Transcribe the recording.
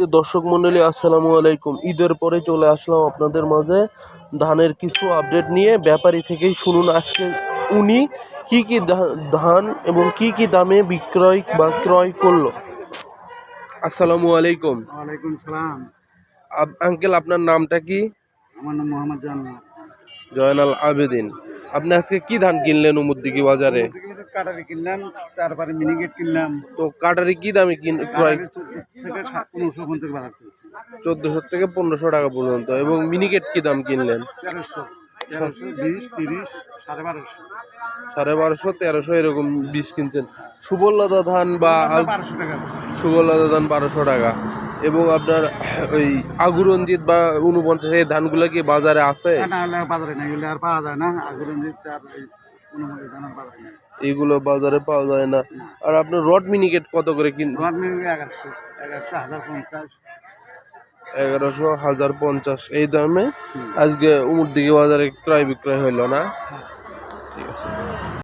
দর্শক মন্ডলী আসসালামু আলাইকুম। ঈদের পরে চলে আসলাম আপনাদের মাঝে ধানের কিছু আপডেট নিয়ে। ব্যাপারী থেকেই শুনুন আজকে উনি কি কি ধান এবং কি কি দামে বিক্রয় বা ক্রয় করলো। আসসালামু আলাইকুম। ওয়ালাইকুম সালাম। আঙ্কেল, আপনার নামটা কি? আমার নাম মোহাম্মদ জয়নাল আবেদিন। আপনি আজকে কি ধান কিনলেন উমুদ্দিকি বাজারে? কাটারি কিনলাম, তারপরে মিনিকেট কিনলাম। তো কাটারি কি দামে ক্রয়? 1400 1400 থেকে থেকে 1500 টাকা। 1500 টাকা পর্যন্ত। এবং মিনিকেট কি দাম কিনলেন? 1300, 20, 30, 1250। 1250, 1300 এরকম 20 কিনছেন। সুবললতা ধান বা 1200 টাকা। সুবললতা ধান 1200 টাকা। এবং আপনার ওই আগুরঞ্জিত বা 49 এই ধানগুলো কি বাজারে আছে? না হলে বাজারে নেই, আর পাওয়া যায় না। আগুরঞ্জিত আর ধান আর বাজারে নেই। এইগুলো বাজারে পাওয়া যায় না। আর আপনার রড মিনিকেট কত করে কিন? রড মিনিকেট 1100, 1050। 1100, 1050 এই দামে আজকে উমুরদিঘি বাজারে ক্রয় বিক্রয় হইলো না? ঠিক আছে।